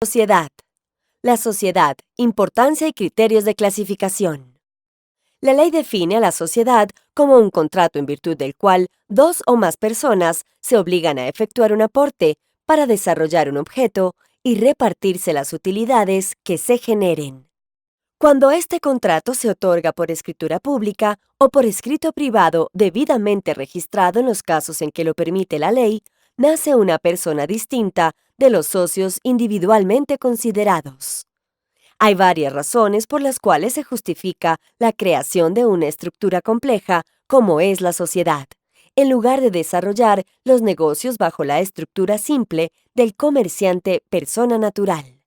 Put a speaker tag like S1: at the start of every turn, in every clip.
S1: Sociedad. La sociedad, importancia y criterios de clasificación. La ley define a la sociedad como un contrato en virtud del cual dos o más personas se obligan a efectuar un aporte para desarrollar un objeto y repartirse las utilidades que se generen. Cuando este contrato se otorga por escritura pública o por escrito privado debidamente registrado en los casos en que lo permite la ley, nace una persona distinta de los socios individualmente considerados. Hay varias razones por las cuales se justifica la creación de una estructura compleja como es la sociedad, en lugar de desarrollar los negocios bajo la estructura simple del comerciante persona natural.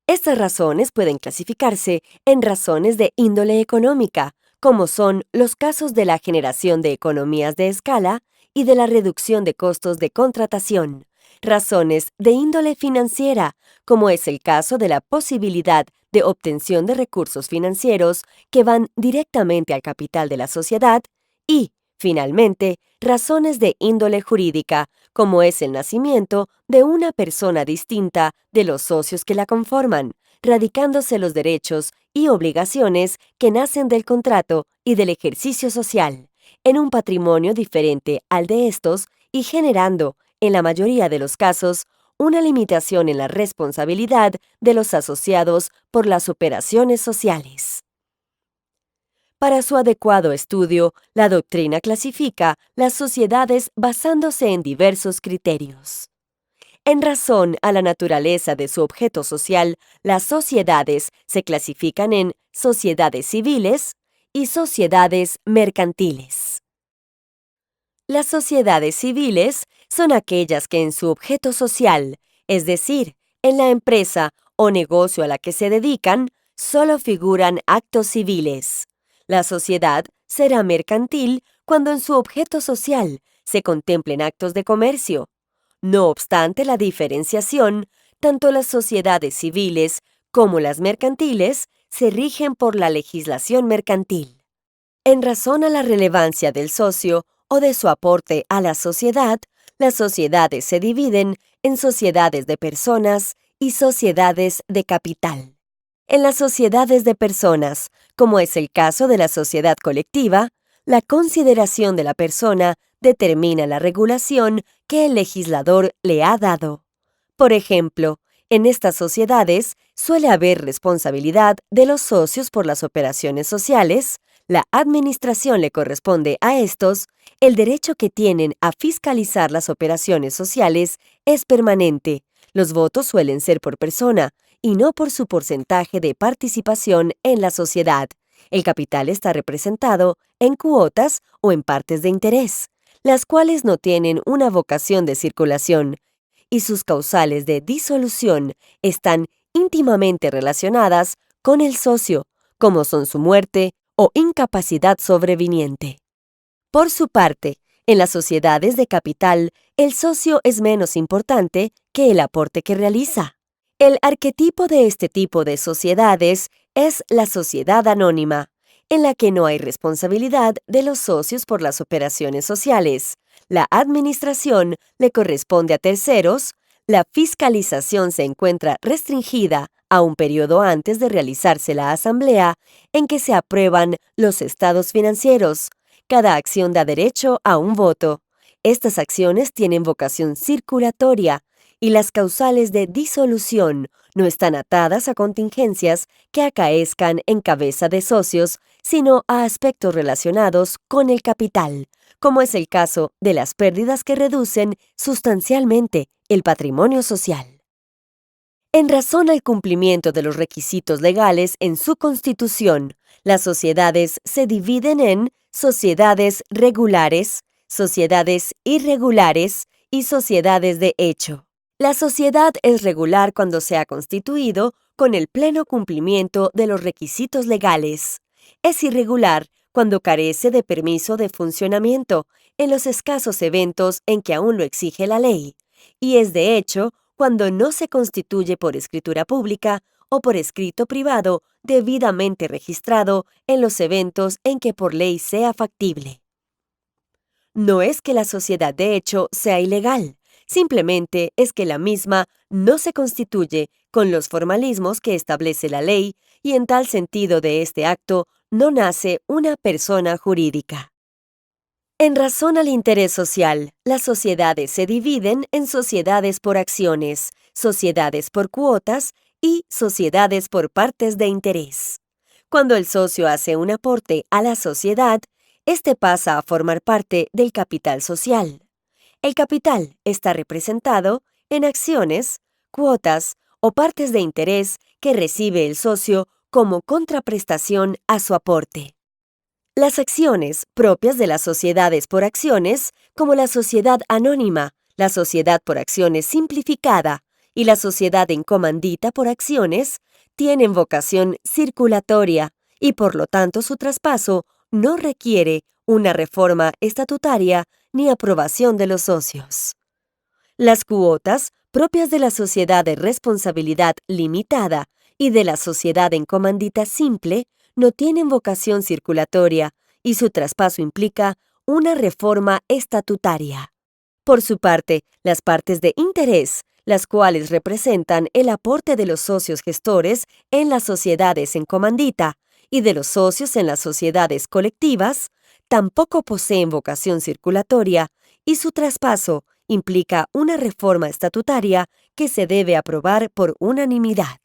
S1: Estas razones pueden clasificarse en razones de índole económica, como son los casos de la generación de economías de escala y de la reducción de costos de contratación, razones de índole financiera, como es el caso de la posibilidad de obtención de recursos financieros que van directamente al capital de la sociedad, y, finalmente, razones de índole jurídica, como es el nacimiento de una persona distinta de los socios que la conforman, radicándose los derechos y obligaciones que nacen del contrato y del ejercicio social, en un patrimonio diferente al de estos y generando, en la mayoría de los casos, una limitación en la responsabilidad de los asociados por las operaciones sociales. Para su adecuado estudio, la doctrina clasifica las sociedades basándose en diversos criterios. En razón a la naturaleza de su objeto social, las sociedades se clasifican en sociedades civiles y sociedades mercantiles. Las sociedades civiles son aquellas que en su objeto social, es decir, en la empresa o negocio a la que se dedican, solo figuran actos civiles. La sociedad será mercantil cuando en su objeto social se contemplen actos de comercio. No obstante la diferenciación, tanto las sociedades civiles como las mercantiles se rigen por la legislación mercantil. En razón a la relevancia del socio o de su aporte a la sociedad, las sociedades se dividen en sociedades de personas y sociedades de capital. En las sociedades de personas, como es el caso de la sociedad colectiva, la consideración de la persona determina la regulación que el legislador le ha dado. Por ejemplo, en estas sociedades suele haber responsabilidad de los socios por las operaciones sociales, la administración le corresponde a estos, el derecho que tienen a fiscalizar las operaciones sociales es permanente, los votos suelen ser por persona y no por su porcentaje de participación en la sociedad. El capital está representado en cuotas o en partes de interés, las cuales no tienen una vocación de circulación, y sus causales de disolución están íntimamente relacionadas con el socio, como son su muerte o incapacidad sobreviniente. Por su parte, en las sociedades de capital, el socio es menos importante que el aporte que realiza. El arquetipo de este tipo de sociedades es la sociedad anónima, en la que no hay responsabilidad de los socios por las operaciones sociales. La administración le corresponde a terceros, la fiscalización se encuentra restringida a un periodo antes de realizarse la asamblea en que se aprueban los estados financieros. Cada acción da derecho a un voto. Estas acciones tienen vocación circulatoria y las causales de disolución no están atadas a contingencias que acaezcan en cabeza de socios, sino a aspectos relacionados con el capital, como es el caso de las pérdidas que reducen sustancialmente el patrimonio social. En razón al cumplimiento de los requisitos legales en su constitución, las sociedades se dividen en sociedades regulares, sociedades irregulares y sociedades de hecho. La sociedad es regular cuando se ha constituido con el pleno cumplimiento de los requisitos legales. Es irregular cuando carece de permiso de funcionamiento en los escasos eventos en que aún lo exige la ley, y es de hecho cuando no se constituye por escritura pública o por escrito privado debidamente registrado en los eventos en que por ley sea factible. No es que la sociedad de hecho sea ilegal, Simplemente es que la misma no se constituye con los formalismos que establece la ley y en tal sentido de este acto no nace una persona jurídica. En razón al interés social, las sociedades se dividen en sociedades por acciones, sociedades por cuotas y sociedades por partes de interés. Cuando el socio hace un aporte a la sociedad, éste pasa a formar parte del capital social. El capital está representado en acciones, cuotas o partes de interés que recibe el socio como contraprestación a su aporte. Las acciones propias de las sociedades por acciones, como la sociedad anónima, la sociedad por acciones simplificada y la sociedad en comandita por acciones, tienen vocación circulatoria y por lo tanto su traspaso no requiere una reforma estatutaria ni aprobación de los socios. Las cuotas, propias de la sociedad de responsabilidad limitada y de la sociedad en comandita simple, no tienen vocación circulatoria y su traspaso implica una reforma estatutaria. Por su parte, las partes de interés, las cuales representan el aporte de los socios gestores en las sociedades en comandita y de los socios en las sociedades colectivas, tampoco poseen vocación circulatoria y su traspaso implica una reforma estatutaria que se debe aprobar por unanimidad.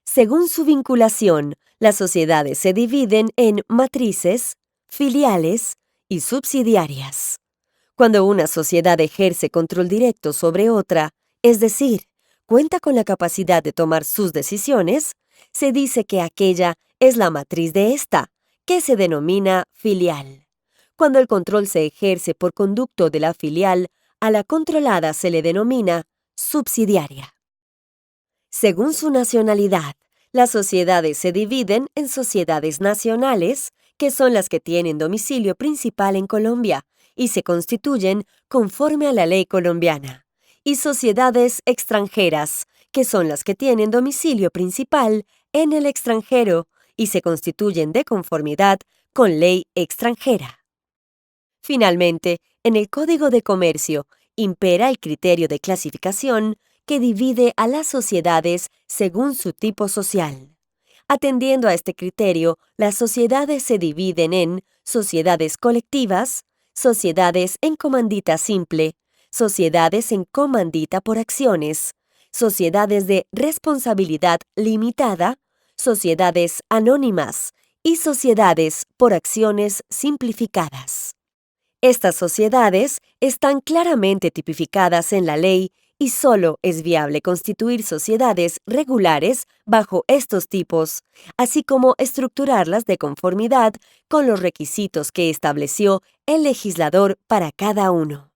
S1: Según su vinculación, las sociedades se dividen en matrices, filiales y subsidiarias. Cuando una sociedad ejerce control directo sobre otra, es decir, cuenta con la capacidad de tomar sus decisiones, se dice que aquella es la matriz de esta, que se denomina filial. Cuando el control se ejerce por conducto de la filial, a la controlada se le denomina subsidiaria. Según su nacionalidad, las sociedades se dividen en sociedades nacionales, que son las que tienen domicilio principal en Colombia y se constituyen conforme a la ley colombiana, y sociedades extranjeras, que son las que tienen domicilio principal en el extranjero y se constituyen de conformidad con ley extranjera. Finalmente, en el Código de Comercio impera el criterio de clasificación que divide a las sociedades según su tipo social. Atendiendo a este criterio, las sociedades se dividen en sociedades colectivas, sociedades en comandita simple, sociedades en comandita por acciones, sociedades de responsabilidad limitada, sociedades anónimas y sociedades por acciones simplificadas. Estas sociedades están claramente tipificadas en la ley y solo es viable constituir sociedades regulares bajo estos tipos, así como estructurarlas de conformidad con los requisitos que estableció el legislador para cada uno.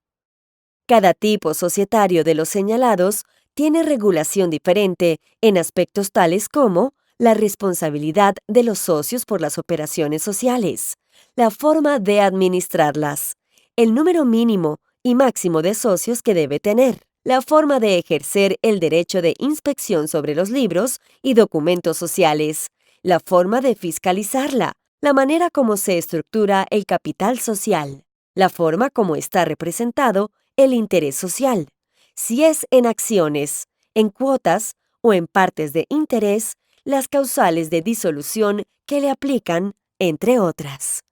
S1: Cada tipo societario de los señalados tiene regulación diferente en aspectos tales como la responsabilidad de los socios por las operaciones sociales, la forma de administrarlas, el número mínimo y máximo de socios que debe tener, la forma de ejercer el derecho de inspección sobre los libros y documentos sociales, la forma de fiscalizarla, la manera como se estructura el capital social, la forma como está representado el interés social, si es en acciones, en cuotas o en partes de interés, las causales de disolución que le aplican, entre otras.